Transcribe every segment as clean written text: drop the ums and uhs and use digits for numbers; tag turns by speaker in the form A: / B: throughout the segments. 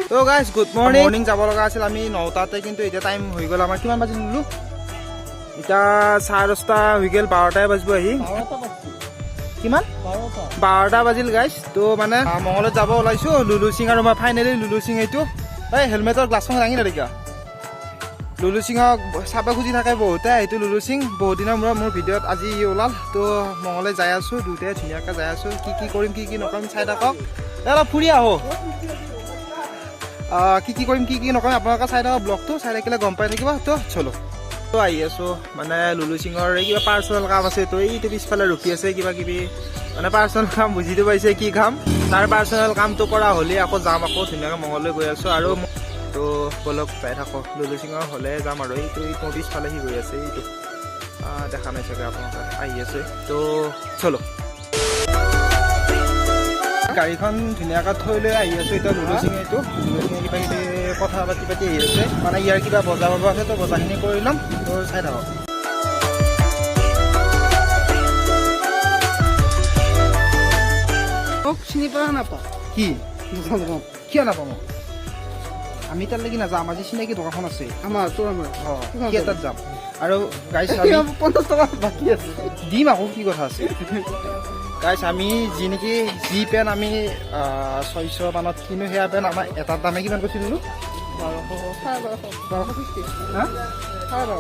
A: তো guys good morning যাব লগা আছিল আমি 9টাতে কিন্তু এতিয়া টাইম হৈ গ'ল আমাৰ কিমান বাজিল বোলো এতিয়া 10:30 হৈ গ'ল 12টাই বাজিব আহি কিমান 12টা বাজিল গাইজ তো মানে মঙলত যাব ওলাইছো লুলু সিং আৰু মই ফাইনেলি লুলু সিং এইটো এই হেলমেটৰ গ্লাছখন দাঙি নদেখিয়া লুলু সিঙক চাব খুজি থাকে বহুতে এইটো লুলু সিং বহুত দিনৰ মূৰত মোৰ ভিডিঅ'ত আজি ওলাল তো মঙলৈ যাই আছো দুটাই ধুনীয়াকৈ যাই আছো কি কৰিম কি নকৰিম চাই থাকক অলপ ফুৰি আহো কি কৰিম কি নকৰিম আপোনালোকে চাই থাকক ব্লগটো চাই থাকিলে গম পাই থাকিব তো চলো তো আহি আছো মানে লুলু সিঙৰ এই কিবা পাৰ্চনেল কাম আছে তো এইটো পিছফালে ৰখি আছে কিবা কিবি মানে পাৰ্চনেল কাম বুজিটো পাইছে কি কাম তাৰ পাৰ্চনেল কামটো কৰা হ'লে আকৌ যাম আকৌ ধুনীয়াকৈ মঙলৈ গৈ আছো আৰু তো বলক চাই থাকক লুলু সিঙৰ হ'লে যাম আৰু এইটো পিছফালে সি গৈ আছে এইটো দেখা নাই চাগে আপোনালোকে আহি আছে তো চলো গাড়ীখন ধুনীয়াকৈ থৈ লৈ আহি আছো এতিয়া লুলু সিং এইটো লুলু সিঙে কিবা কিবি কথা পাতি আহি আছে মানে ইয়াৰ কিবা বজাৰ পাব আছে তো বজাৰখিনি কৰি ল'ম তো চাই থাকক চিনি পোৱা নাপাওঁ কি কিয় নাপাওঁ আমি তাত লাগি নাযাম আজি চিনাকি দোকানখন আছে আমাৰ তাত যাম আৰু গাইছ 50 টকা বাকী আছে দিম আকৌ কি কথা আছে গাইছ আমি যি নেকি যি পেণ্ট আমি 600 মানত কিনো সেয়া পেণ্ট আমাৰ এটাৰ দামে কিমান কৈছিলোঁ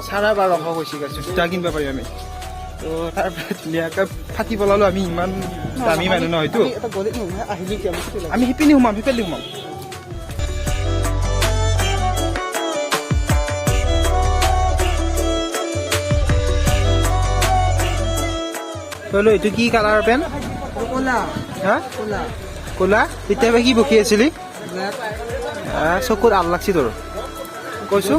A: 12,500 কৈছে গাইছ দুটা কিনিব পাৰিম আমি তো তাৰপৰা ধুনীয়াকৈ ফাটি পেলালোঁ আমি ইমান দামী মানুহ নহয়তো আমি সিপিনি সোমাম বলো এইটো কি কালাৰৰ পেন ক'লা তেতিয়াবা কি বকি আছিলি চকুত আল লাগছি তোৰ কৈছো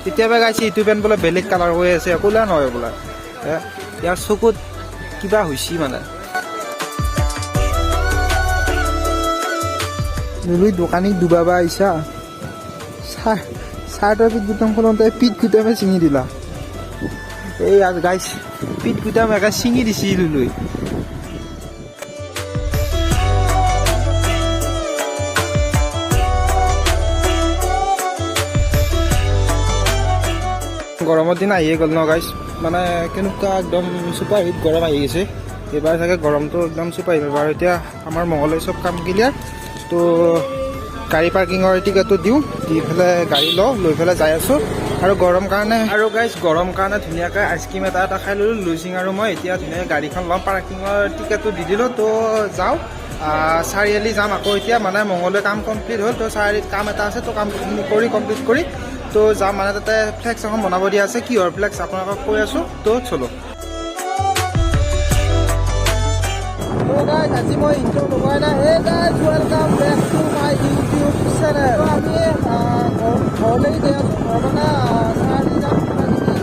A: তেতিয়াবা গাইছে এইটো পেন বোলে বেলেগ কালাৰ হৈ আছে ক'লা নহয় বোলে ইয়াৰ চকুত কিবা হৈছে মানে লুলুই দোকানীক ডুবাবা আহিছা চাৰ্টৰ পিঠ গুটাম খোলোতে পিঠ গুটামে ছিঙি দিলা এই গাইছ পিঠ গুটাম একে ছিঙি দিছি লুলুই গৰমৰ দিন আহিয়ে গ'ল ন গাইছ মানে কেনেকুৱা একদম চুপাৰ হিট গৰম আহি গৈছে এইবাৰ চাগে গৰমটো একদম চুপাৰ হিট বাৰু এতিয়া আমাৰ মঙলৈ চব কাম ক্লিয়াৰ তো গাড়ী পাৰ্কিঙৰ টিকেটটো দিওঁ দি পেলাই গাড়ী লৈ পেলাই যাই আছোঁ আৰু গৰম কাৰণে আৰু গাইছ গৰম কাৰণে ধুনীয়াকৈ আইচক্ৰীম এটা খাই ল'লোঁ লুলু সিং আৰু মই এতিয়া ধুনীয়াকৈ গাড়ীখন ল'ম পাৰ্কিঙৰ টিকেটটো দি দিলোঁ তো যাওঁ চাৰিআলি যাম আকৌ এতিয়া মানে মঙলৈ কাম কমপ্লিট হ'ল তো চাৰিআলিত কাম এটা আছে তো কামখিনি কমপ্লিট কৰি তো যাম মানে তাতে ফ্লেক্স এখন বনাব দিয়া আছে কিহৰ ফ্লেক্স আপোনালোকক কৈ আছোঁ তো চলো আজি মই ইণ্ট্ৰ লগাই নাই hey guys welcome back to my YouTube channel আমি ঘৰলৈ গৈ আছোঁ ঘৰ মানে চাৰিআলি যাম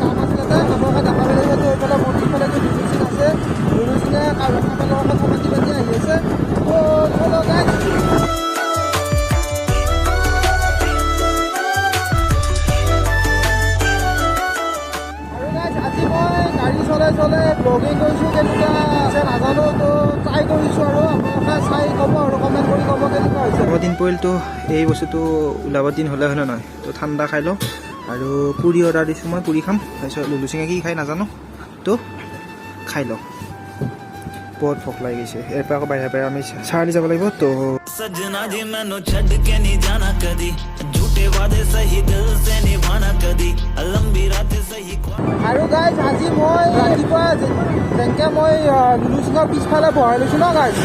A: কাম আছিলে আপোনালোকে দেখা পালে এইফালে মন্দিৰফালে লুলু সিং আছে লুলু সিঙে কাৰোবাৰ লগত কথা পাতি আহি আছে তো চলো গাইজ চলে ব্লগিং কৰিছোঁ কেনেকুৱা আছে নাজানো তো ট্ৰাই কৰিছোঁ আৰু আপোনালোকে চাই ক'ব আৰু কমেণ্ট কৰি ক'ব কেনেকুৱা হৈছে দিন পৰিলতো এই বস্তুটো ওলাব দিন হ'লে হয় নহয় তো ঠাণ্ডা খাই লওঁ আৰু পুৰি অৰ্ডাৰ দিছোঁ মই পুৰি খাম তাৰপিছত লুলু সিঙে কি খাই নাজানো তো খাই লওঁ বহুত ভোক লাগি গৈছে ইয়াৰ পৰা আকৌ বাহিৰে আমি চাৰিআলি যাব লাগিব তো আৰু গাইজ আজি মই ৰাতিপুৱা যেনেকৈ মই লুলু সিঙৰ পিছফালে বহাই লৈছোঁ ন গাইজ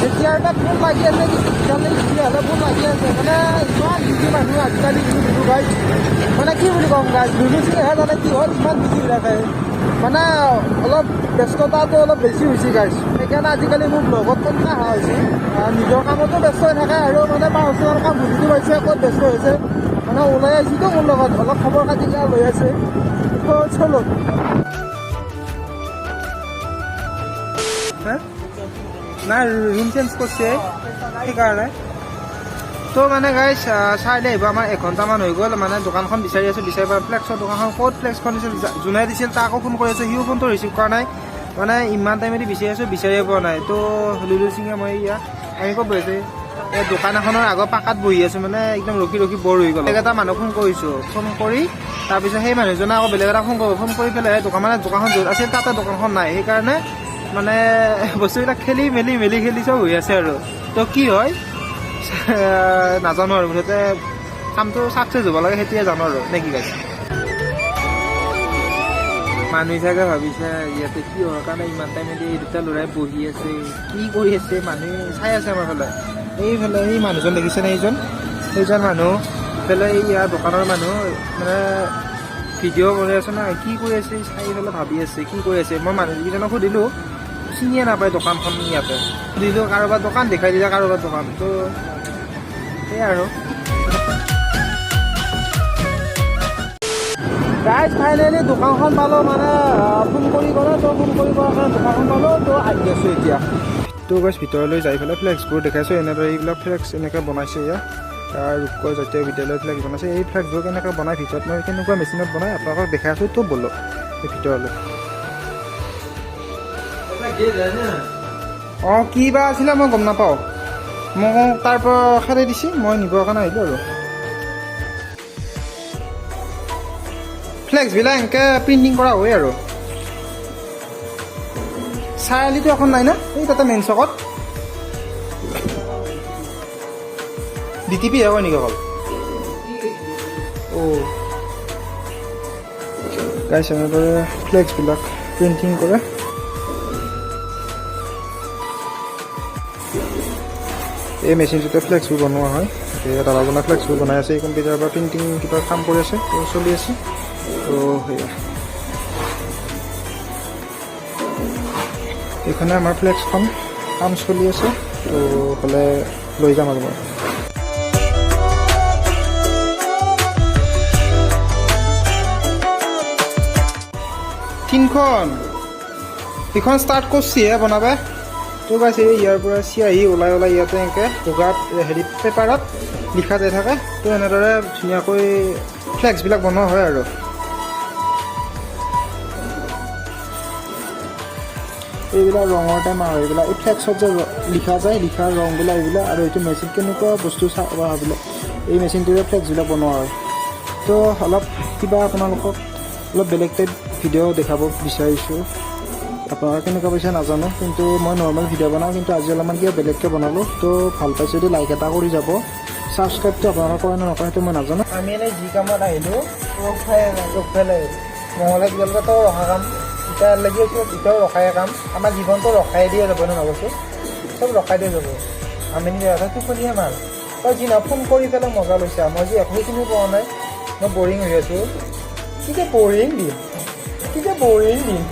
A: যেতিয়াৰ পৰা ফোন লাগি আছে তেতিয়াহ'লে ফোন লাগি আছে মানে ইমান বিজি মানুহ আজিকালি লুলু গাইজ মানে কি বুলি ক'ম গাইজ লুলু সিঙেহে জানে কি হ'ল ইমান বিজি হৈ থাকে মানে অলপ ব্যস্ততাটো অলপ বেছি হৈছে গাইজ সেইকাৰণে আজিকালি মোৰ ব্লগত ক'ত নহা হৈছে নিজৰ কামতো ব্যস্ত হৈ থাকে আৰু মানে পাৰ্চনেল কাম বুজিটো পাইছে ক'ত ব্যস্ত হৈছে মানে ওলাই আহিছোঁতো মোৰ লগত অলপ খবৰ খাতি লৈ আছে তো চলো নাই ৰুম চেঞ্জ কৰিছে সেইকাৰণে তো মানে গাইজ চাৰিআলি আহিব আমাৰ 1 ঘণ্টামান হৈ গ'ল মানে দোকানখন বিচাৰি আছোঁ বিচাৰি পাই ফ্লেক্সৰ দোকানখন ক'ত ফ্লেক্সখন দিছিল যোনে দিছিল তাকো ফোন কৰি আছে সিও ফোনটো ৰিচিভ কৰা নাই মানে ইমান টাইমেদি বিচাৰি আছোঁ বিচাৰিয়ে পোৱা নাই তো লুলু সিঙে মই ইয়াত আমি ক'ত বহিছে এই দোকান এখনৰ আগৰ পাকাত বহি আছোঁ মানে একদম ৰখি ৰখি বৰ হৈ গ'ল। এটা মানুহ ফোন কৰিছোঁ, ফোন কৰি তাৰপিছত সেই মানুহজনে আকৌ বেলেগ এটা ফোন কৰি পেলাই দোকানখন য'ত আছিল তাতে দোকানখন নাই, সেইকাৰণে মানে বস্তুবিলাক খেলি চব হৈ আছে আৰু। তো কি হয় নাজানো আৰু, মুঠতে কামটো ছাকচেছ হ'ব লাগে সেইটোৱে জানো আৰু, নে কি কৈছে? মানুহ চাগে ভাবিছে ইয়াতে কি হোৱাৰ কাৰণে ইমান টাইমেদি এই দুটা ল'ৰাই বহি আছে, কি কৰি আছে, মানুহে চাই আছে আমাৰ ফালে। এইফালে এই মানুহজন দেখিছেনে? সেইজন মানুহ এইফালে ইয়াৰ দোকানৰ মানুহ মানে ভিডিঅ' কৰি আছে না, কি কৰি আছে চাই পেলাই ভাবি আছে কি কৰি আছে। মই মানুহকেইজনক সুধিলোঁ, চিনিয়ে নাপায় দোকানখন ইয়াতে। সুধিলোঁ কাৰোবাৰ দোকান, দেখাই দিলে কাৰোবাৰ দোকান। তো সেয়াই আৰু। গাইজ ফাইনেলি দোকানখন পালোঁ, মানে ফোন কৰি ক'লে, তো ফোন কৰি কৰাৰ কাৰণে দোকানখন পালোঁ, তো আহি আছোঁ এতিয়া। তো গাইজ ভিতৰলৈ যাই পেলাই ফ্লেক্সবোৰ দেখাইছোঁ, এনেদৰে এইবিলাক ফ্লেক্স এনেকৈ বনাইছে ইয়াত। ৰূপকোঁৱৰ জাতীয় বিদ্যালয়ৰ ফ্লেক্স বনাইছে। এই ফ্লেক্সবোৰ কেনেকৈ বনাই ভিতৰত মই কেনেকুৱা মেচিনত বনাই আপোনালোকক দেখাই আছোঁ, তো ব'লক এই ভিতৰলৈ। অঁ কি বা আছিলে মই গম নাপাওঁ, মোক তাৰ পৰা খেদাই দিছে, মই নিবৰ কাৰণে আহিলোঁ আৰু। ফ্লেক্সবিলাক এনেকৈ প্ৰিণ্টিং কৰা হয় আৰু। চাৰিআলিটো এখন নাই না, এই তাতে মেইন চকত DTP হয় নেকি অকল? অঁ গাইছ এনেদৰে ফ্লেক্সবিলাক প্ৰিণ্টিং কৰে। এই মেচিনটোতে ফ্লেক্সবোৰ বনোৱা হয়। এই দাদাজনে ফ্লেক্সবোৰ বনাই আছে, এই কম্পিউটাৰৰ পৰা প্ৰিণ্টিং কিবা কাম কৰি আছে, চলি আছে। তো সেয়া এইখনে আমাৰ ফ্লেক্সখন কাম চলি আছে, তো হ'লে লৈ যাম আৰু মই। তিনিখন এইখন ষ্টাৰ্ট কৰিছিহে বনাবা। তো গাইছে ইয়াৰ পৰা চিয়াহী ওলাই ইয়াতে এনেকৈ বগাত পেপাৰত লিখা যাই থাকে। তো এনেদৰে ধুনীয়াকৈ ফ্লেক্সবিলাক বনোৱা হয় আৰু। এইবিলাক ৰঙৰ টাইম আৰু এইবিলাক এই ফ্লেক্সত যে লিখা যায়, লিখাৰ ৰংবিলাক এইবিলাক, আৰু এইটো মেচিন কেনেকুৱা বস্তু চাবলৈ এই মেচিনটোৰে ফ্লেক্সবিলাক বনোৱা হয়। তো অলপ কিবা আপোনালোকক অলপ বেলেগ টাইপ ভিডিঅ' দেখাব বিচাৰিছোঁ। আপোনালোকে কেনেকুৱা পাইছে নাজানো, কিন্তু মই নৰ্মেল ভিডিঅ' বনাওঁ, কিন্তু আজি অলপমান কিবা বেলেগকৈ বনালোঁ। তো ভাল পাইছে যদি লাইক এটা কৰি যাব। ছাবস্ক্ৰাইবটো আপোনালোকে কৰে নে নকৰে সেইটো মই নাজানো। আমি এনেই যি কামত আহিলোঁ ৰখাই নহ'লে কেতিয়ালৈকেতো ৰখা কাম এতিয়া লাগি আছোঁ, এতিয়াও ৰখাই কাম। আমাৰ জীৱনটো ৰখাই দিয়ে যাব ন, নবস্তু চব ৰখাই দিয়ে যাব। আমি টোপনিয়ে মাল তই যি ফোন কৰি পেলাই মজা লৈছা, মই যি একো চিনি পোৱা নাই, মই বৰিং হৈ আছোঁ। কি যে বৰিং দিম,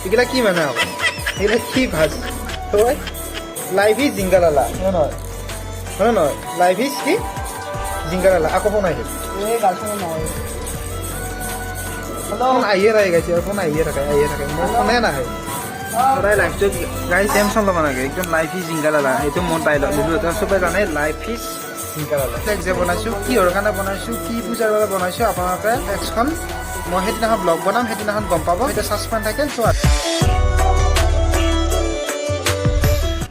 A: এইবিলাক কি মানে আকৌ, এইবিলাক কি ভাজ হয়? লাইফ ইজ জিংগালালা, হয় নহয়? লাইফ ইজ কি জিংগালালা। আকৌ ফোন আহিল, ফোন আহিয়ে থাকে গাইছে, ফোন আহিয়ে থাকে মোৰ ফোনে নাহে সদায়। লাইফটো গাড়ী টেনশ্যন ল'ব নালাগে, একদম লাইফ ইজ জিংগালালা, সেইটো মন পাই লওঁ। চবে জানে লাইফ ইজ জিংগালালা। ফ্লেক্স যে বনাইছোঁ, কিহৰ কাৰণে বনাইছোঁ, কি পূজাৰ বাবে বনাইছোঁ, আপোনালোকে ফ্লেক্সখন মই সেইদিনাখন ব্লগ বনাম, সেইদিনাখন গম পাব। এতিয়া ছাছপেণ্ড থাকে চোৱা।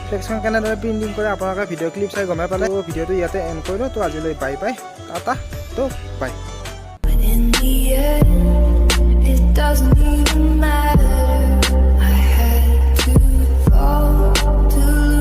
A: ফ্লেক্সখন কেনেদৰে প্ৰিণ্টিং কৰে আপোনালোকে ভিডিঅ' ক্লিপ চাই গমে পালে। ভিডিঅ'টো ইয়াতে এণ্ড কৰিলোঁ। তো আজিলৈ বাই বাই, টাটা, তো বাই।
B: In the end, it doesn't even matter.